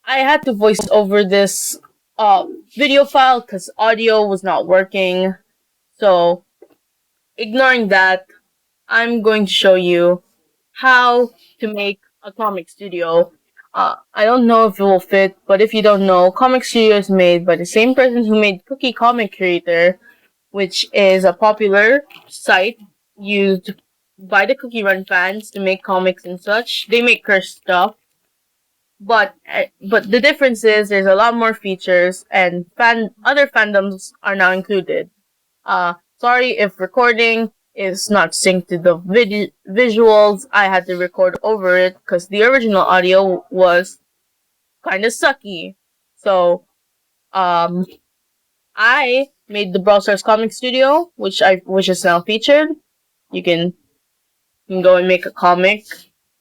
I had to voice over this video file because audio was not working. So, ignoring that, I'm going to show you how to make a comic studio. I don't know if it will fit, but if you don't know, Comic Studio is made by the same person who made Cookie Comic Creator, which is a popular site used by the Cookie Run fans to make comics and such. They make cursed stuff, but the difference is there's a lot more features and other fandoms are now included. Sorry if recording is not synced to the visuals. I had to record over it because the original audio was kind of sucky. So, um, I made the Brawl Stars Comic Studio, which is now featured. You can go and make a comic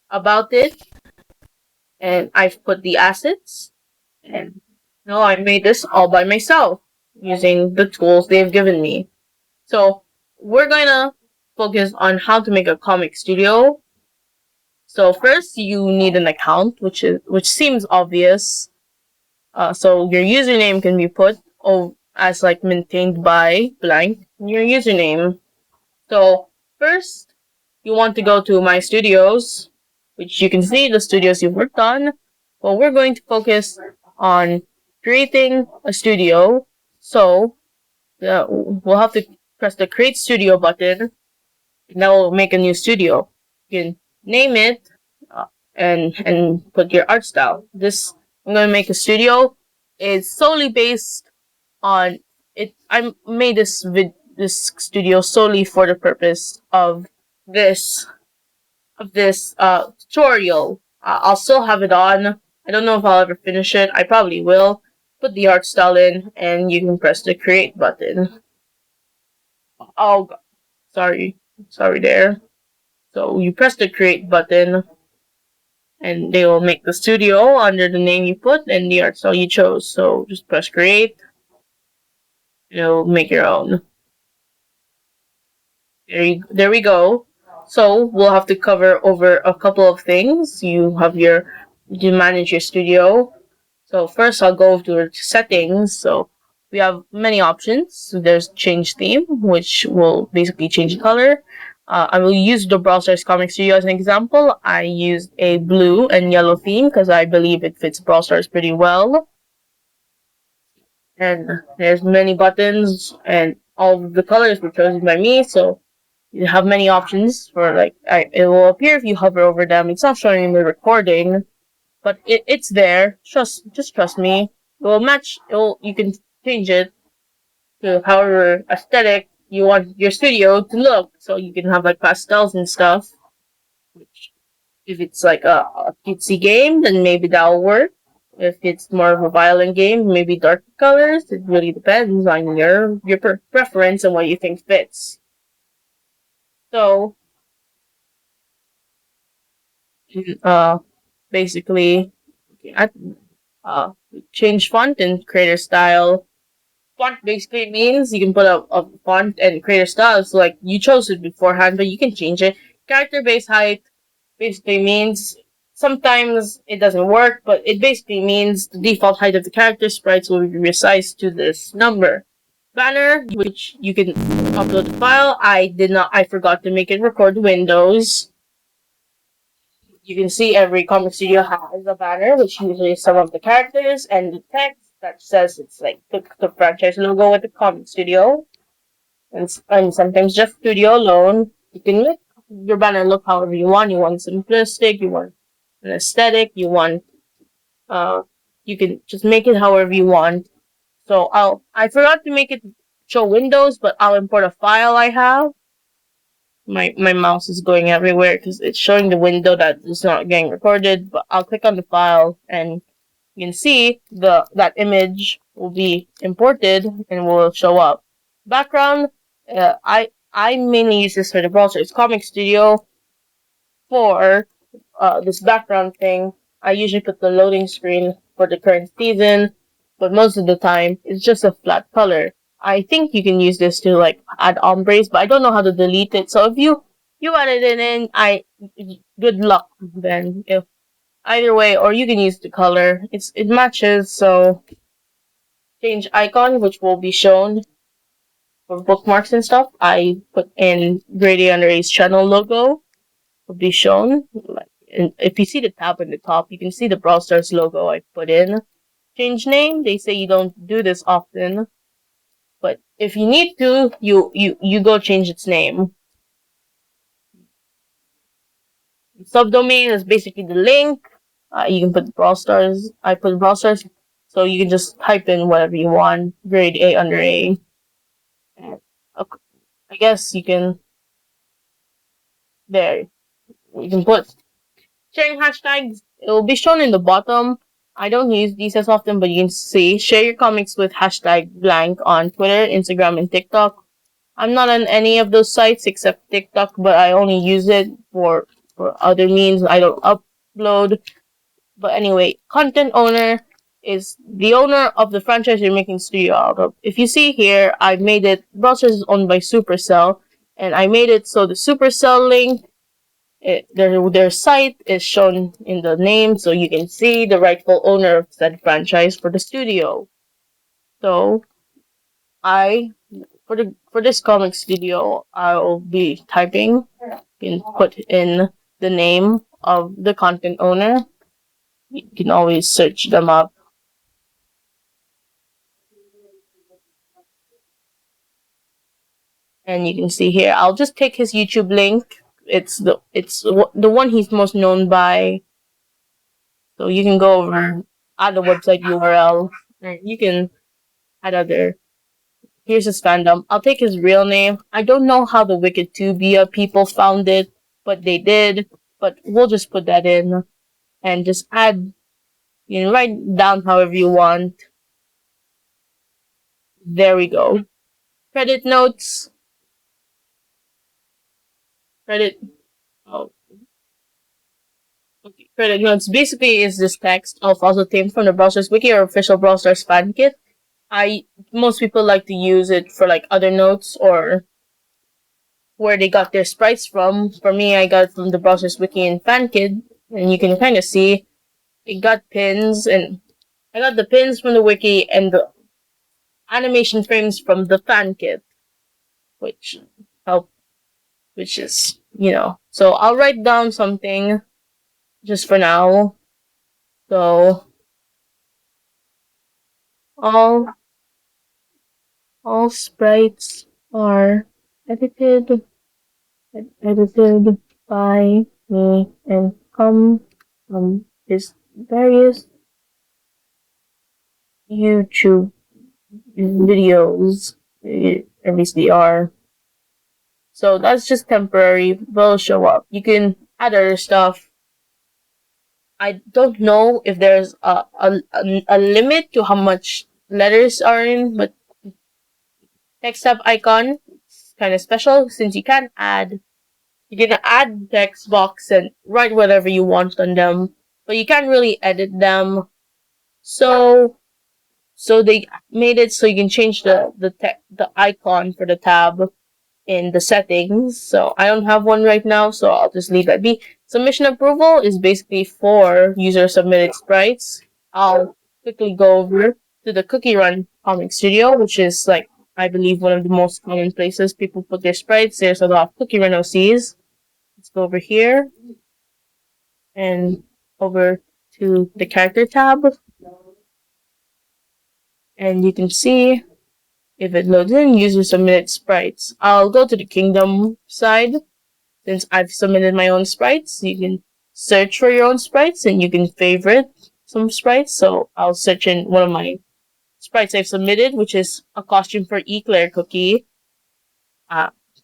about it, and I've put the assets. And no, I made this all by myself using the tools they've given me. So we're gonna focus on how to make a comic studio. So first, you need an account, which seems obvious. So your username can be put as like maintained by blank your username. So first, you want to go to My Studios, which you can see the studios you've worked on. Well, we're going to focus on creating a studio. So we'll have to press the Create Studio button, and that will make a new studio. You can name it and put your art style. This I'm going to make a studio. It's solely based on it. I made this studio solely for the purpose of this tutorial. I'll still have it on. I don't know if I'll ever finish it. I probably will. Put the art style in, and you can press the create button. Oh, sorry there. So you press the create button, and they will make the studio under the name you put and the art style you chose. So just press create. It'll make your own. There we go. So we'll have to cover over a couple of things. You manage your studio. So first I'll go to settings. So we have many options. So there's change theme, which will basically change the color. I will use the Brawl Stars Comic Studio as an example. I used a blue and yellow theme because I believe it fits Brawl Stars pretty well. And there's many buttons, and all of the colors were chosen by me. So you have many options for it will appear if you hover over them. It's not showing in the recording, but it's there. Just trust me. It will match. You can change it to however aesthetic you want your studio to look. So you can have like pastels and stuff. Which, if it's like a cutesy game, then maybe that'll work. If it's more of a violent game, maybe dark colors. It really depends on your preference and what you think fits. So, basically, change font and creator style. Font basically means you can put a font and creator style. So like you chose it beforehand, but you can change it. Character base height basically means sometimes it doesn't work, but it basically means the default height of the character sprites will be resized to this number. Banner, which you can upload the file. I forgot to make it record Windows. You can see every comic studio has a banner, which usually is some of the characters and the text that says it's like the franchise logo with the comic studio, and sometimes just studio alone. You can make your banner look however you want. You want simplistic, you want an aesthetic, you can just make it however you want. So I forgot to make it show Windows, but I'll import a file I have. My mouse is going everywhere because it's showing the window that is not getting recorded, but I'll click on the file and you can see that image will be imported and will show up. Background, I mainly use this for the browser. It's Comic Studio. For this background thing, I usually put the loading screen for the current season, but most of the time it's just a flat color. I think you can use this to like add ombres, but I don't know how to delete it. So if you added it in, good luck then. Either way, or you can use the color. It matches, so change icon, which will be shown for bookmarks and stuff. I put in Grady Undera's channel logo will be shown. And if you see the tab on the top, you can see the Brawl Stars logo I put in. Change name. They say you don't do this often, but if you need to, you go change its name. Subdomain is basically the link. You can put Brawl Stars. I put Brawl Stars, so you can just type in whatever you want. Grade A under A. I guess you can. There, you can put sharing hashtags. It will be shown in the bottom. I don't use these as often, but you can see share your comics with hashtag blank on Twitter, Instagram, and TikTok. I'm not on any of those sites except TikTok, but I only use it for other means. I don't upload. But anyway, content owner is the owner of the franchise you're making studio out of. If you see here, I made it. Browsers is owned by Supercell, and I made it so the Supercell link, their site is shown in the name, so you can see the rightful owner of said franchise for the studio. So, for this comic studio, I'll be typing and put in the name of the content owner. You can always search them up. And you can see here, I'll just take his YouTube link. It's the one he's most known by. So you can go over, add the website URL, and you can add other. Here's his fandom. I'll take his real name. I don't know how the Wicked Tubia people found it, but they did. But we'll just put that in and just add. You can write down however you want. There we go. Credit notes. Credit. Oh. Okay. Credit notes basically is this text of also taken from the Brawl Stars wiki or official Brawl Stars fan kit. Most people like to use it for like other notes or where they got their sprites from. For me, I got it from the Brawl Stars wiki and fan kit, and you can kind of see it got pins, and I got the pins from the wiki and the animation frames from the fan kit, which help, which is So I'll write down something just for now. So all sprites are edited by me and come from his various YouTube videos. At least they are. So that's just temporary. They'll show up. You can add other stuff. I don't know if there's a limit to how much letters are in, but text tab icon is kind of special since you can add text box and write whatever you want on them, but you can't really edit them. So they made it so you can change the icon for the tab in the settings. So I don't have one right now, so I'll just leave that be. Submission approval is basically for user submitted sprites. I'll quickly go over to the Cookie Run Comic Studio, which is like I believe one of the most common places people put their sprites. There's a lot of Cookie Run OCs. Let's go over here and over to the character tab. And you can see if it loads in, user submitted sprites. I'll go to the Kingdom side. Since I've submitted my own sprites, you can search for your own sprites and you can favorite some sprites. So I'll search in one of my sprites I've submitted, which is a costume for Eclair Cookie.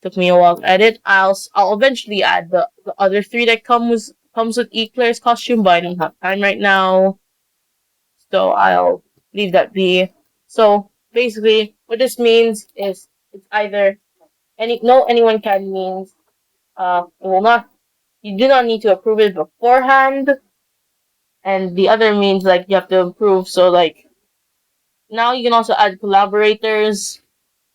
Took me a while to edit. I'll eventually add the other three that comes with Eclair's costume, but I don't have time right now. So I'll leave that be. So basically, what this means is it's either anyone can means it will not. You do not need to approve it beforehand, and the other means like you have to approve. So like now you can also add collaborators.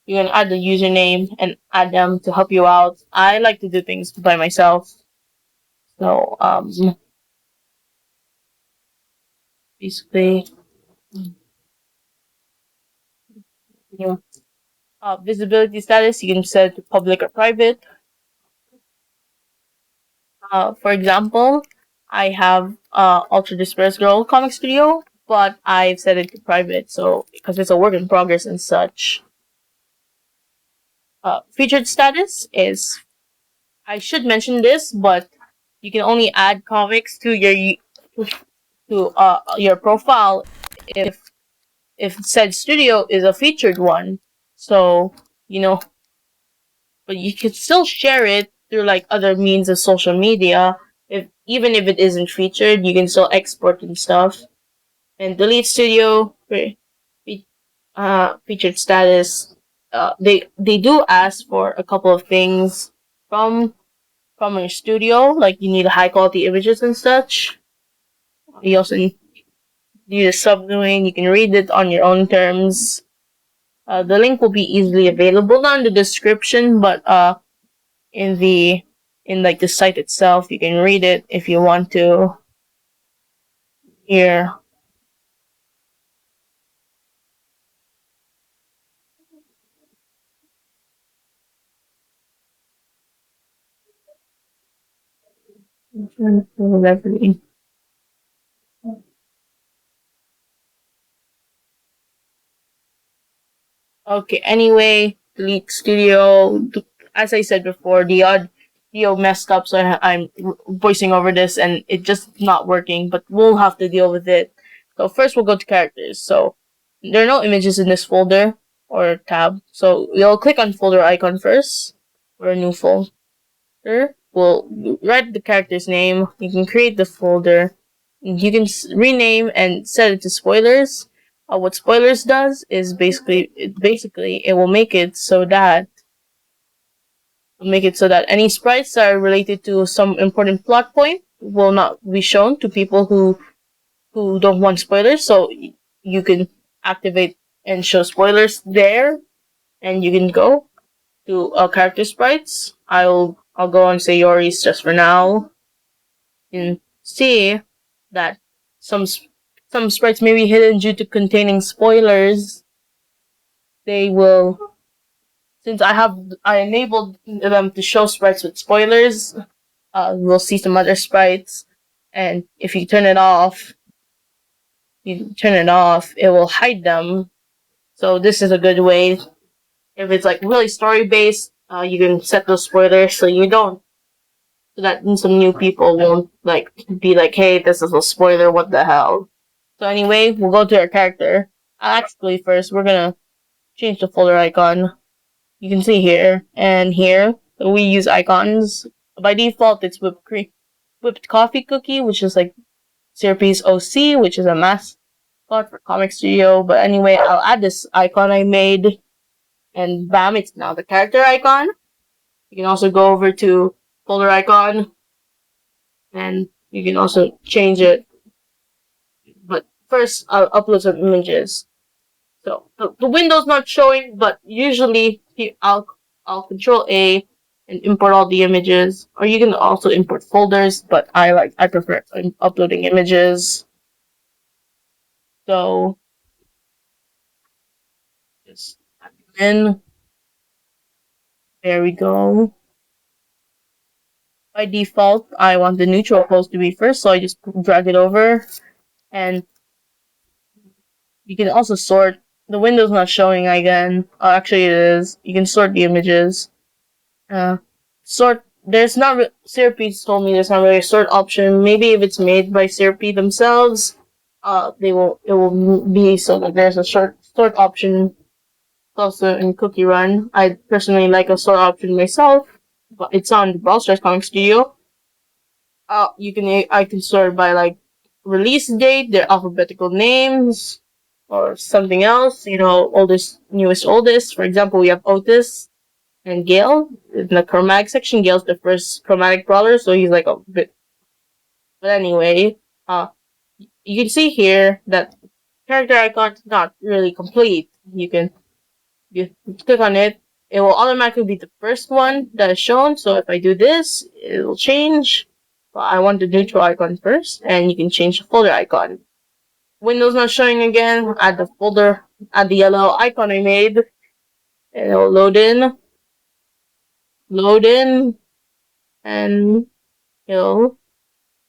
You can add the username and add them to help you out. I like to do things by myself. So basically, you know, visibility status, you can set to public or private. For example, I have Ultra Dispersed Girl Comic Studio, but I've set it to private, so because it's a work in progress and such. Featured status is, I should mention this, but you can only add comics to your profile if said studio is a featured one. So you know, but you can still share it through like other means of social media. If even if it isn't featured, you can still export and stuff. And delete studio featured status. They do ask for a couple of things from your studio, like you need high quality images and such. You also need a subdomain. You can read it on your own terms. The link will be easily available, not in the description, but in the in like the site itself. You can read it if you want to. Here. Okay, anyway, delete studio. As I said before, the audio messed up, so I'm voicing over this and it just not working, but we'll have to deal with it. So first we'll go to characters. So there are no images in this folder or tab. So we'll click on folder icon first for a new folder. We'll write the character's name. You can create the folder. You can rename and set it to spoilers. What spoilers does is basically it will make it so that any sprites that are related to some important plot point will not be shown to people who don't want spoilers. So you can activate and show spoilers there, and you can go to character sprites. I'll go on Sayori's just for now. You can see that some sprites may be hidden due to containing spoilers. They will, since I enabled them to show sprites with spoilers. We'll see some other sprites, and if you turn it off, it will hide them. So this is a good way. If it's like really story based, you can set those spoilers so you don't, so that some new people won't like be like, hey, this is a spoiler, what the hell. So anyway, we'll go to our character. Actually, first we're gonna change the folder icon. You can see here and here. So we use icons. By default, it's whipped coffee cookie, which is like Syrupy's OC, which is a mascot for Comic Studio. But anyway, I'll add this icon I made, and bam, it's now the character icon. You can also go over to folder icon, and you can also change it. But first, I'll upload some images. So the window's not showing, but usually I'll Control A and import all the images, or you can also import folders. But I prefer uploading images. So just add them in. There we go. By default, I want the neutral pose to be first, so I just drag it over, and you can also sort. The window's not showing again. Oh, actually, it is. You can sort the images. Sort. There's not. Syrupy told me there's not really a sort option. Maybe if it's made by Syrupy themselves, it will be so that there's a sort option. Also in Cookie Run, I personally like a sort option myself, but it's on Brawl Stars Comic Studio. I can sort by like release date, their alphabetical names, or something else. Oldest, newest, oldest. For example, we have Otis and Gale in the chromatic section. Gale's the first chromatic brawler, so he's like a bit. But anyway, you can see here that character icon is not really complete. You click on it, it will automatically be the first one that is shown. So if I do this, it will change. But I want the neutral icon first, and you can change the folder icon. Windows not showing again, add the folder, add the yellow icon I made, and it'll load in, and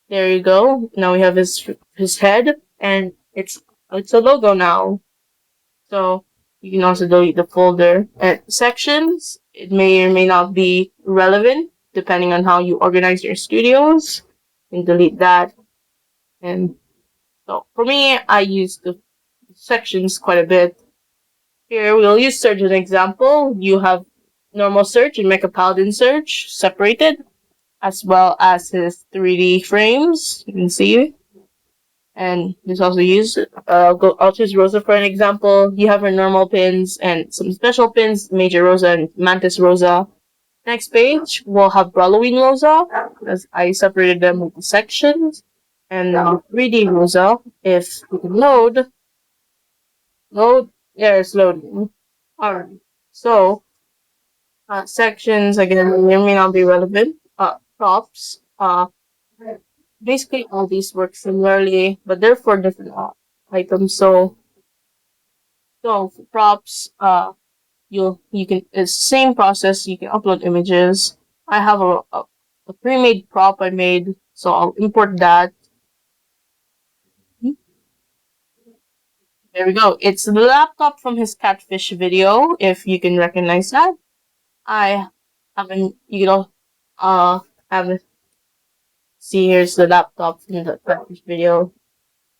there you go. Now we have his head, and it's a logo now. So you can also delete the folder and sections. It may or may not be relevant depending on how you organize your studios. You can delete that. And so for me, I use the sections quite a bit. Here we'll use search as an example. You have normal search and Mecha Paladin search separated, as well as his 3D frames. You can see. And this also use I'll choose Rosa for an example. You have her normal pins and some special pins, Major Rosa and Mantis Rosa. Next page, we'll have Halloween Rosa, as I separated them into sections. And now 3D Rosa, if we can load, yeah, it's loading. Alright, so sections again may not be relevant. Props, basically all these work similarly, but they're for different items. So for props, you can it's the same process. You can upload images. I have a pre-made prop I made, so I'll import that. There we go. It's the laptop from his catfish video, if you can recognize that. I haven't, haven't see, here's the laptop from the catfish video.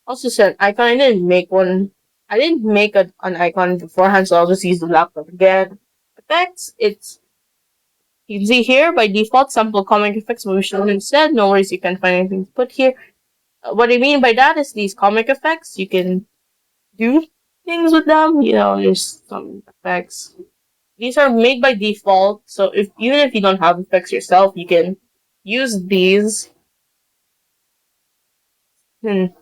Also said icon, I didn't make one. I didn't make an icon beforehand, so I'll just use the laptop again. Effects, you can see here, by default, sample comic effects will be shown instead. No worries, you can't find anything to put here. What I mean by that is these comic effects, you can do things with them. There's some effects. These are made by default, so even if you don't have effects yourself, you can use these and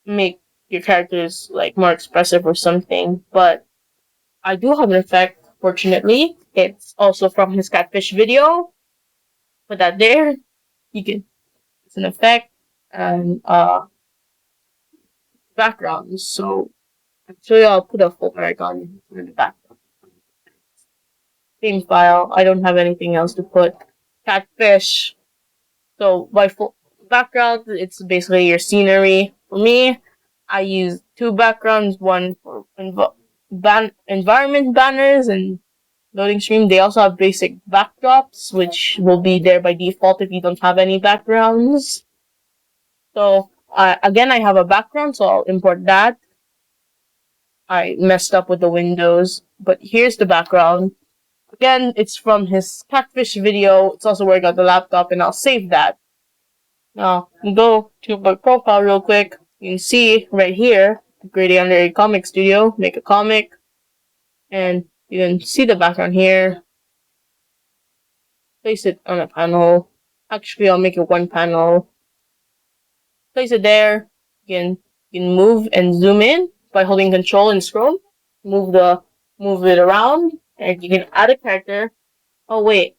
make your characters more expressive or something. But I do have an effect, fortunately. It's also from his catfish video. Put that there. It's an effect and background. So actually I'll put a full icon in the background. Same file. I don't have anything else to put. Catfish. So by full background, it's basically your scenery. For me, I use two backgrounds, one for environment banners and loading screen. They also have basic backdrops, which will be there by default if you don't have any backgrounds. So again, I have a background, so I'll import that. I messed up with the windows, but here's the background. Again, it's from his catfish video. It's also where I got the laptop, and I'll save that. Now, go to my profile real quick. You can see right here, creating under a comic studio, make a comic, and you can see the background here. Place it on a panel. Actually, I'll make it one panel. Place it there. You can move and zoom in by holding Control and scroll. Move it around, and you can add a character. Oh wait,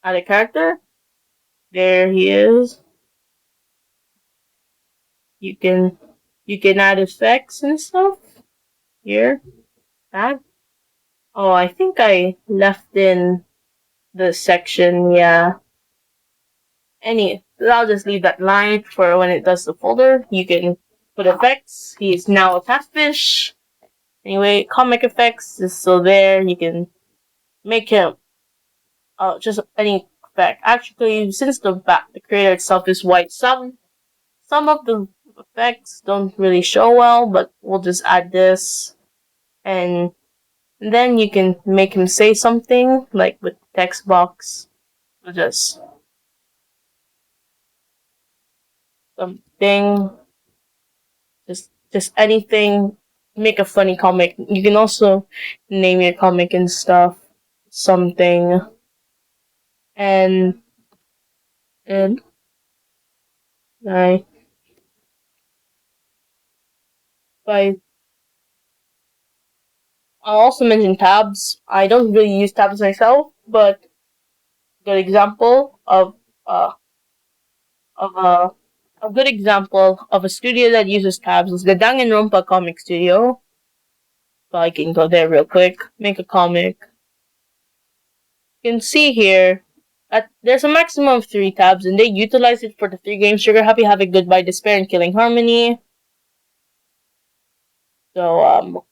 add a character. There he is. You can add effects and stuff here. Add. Oh, I think I left in the section. Yeah. I'll just leave that line for when it does the folder. You can put effects. He is now a catfish. Anyway, comic effects is still there. You can make him just any effect. Actually, since the creator itself is white, some of the effects don't really show well, but we'll just add this, and then you can make him say something like with text box. We'll just something, just anything. Make a funny comic. You can also name your comic and stuff. Something. And I I'll also mention tabs. I don't really use tabs myself, but good example of a A good example of a studio that uses tabs is the Danganronpa comic studio. So I can go there real quick, make a comic. You can see here that there's a maximum of 3 tabs, and they utilize it for the 3 games: Sugar Happy Havoc, Goodbye Despair, and Killing Harmony. So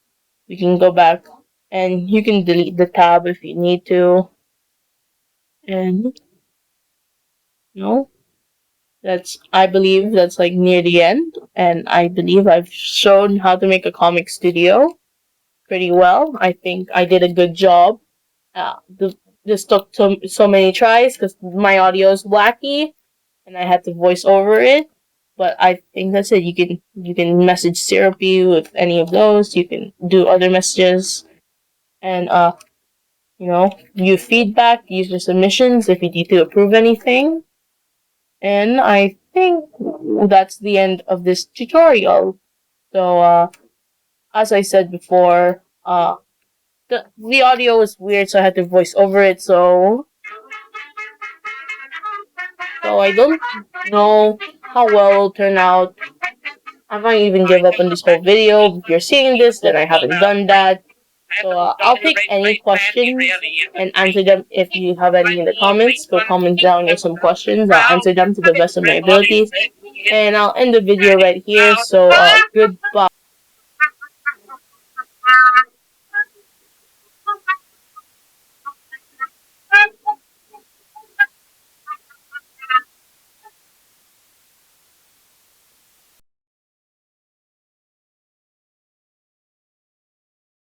we can go back, and you can delete the tab if you need to. And no, I believe that's like near the end, and I believe I've shown how to make a comic studio pretty well. I think I did a good job. This took so many tries because my audio is wacky, and I had to voice over it. But I think that's it. You can message Syrupy with any of those. You can do other messages, and view feedback, user submissions if you need to approve anything. And I think that's the end of this tutorial. So as I said before, the audio was weird, so I had to voice over it. So I don't know how well it'll turn out. I might even give up on this whole video. If you're seeing this, then I haven't done that. So I'll take any questions and answer them if you have any in the comments. Go comment down with some questions. I'll answer them to the best of my abilities. And I'll end the video right here. So goodbye.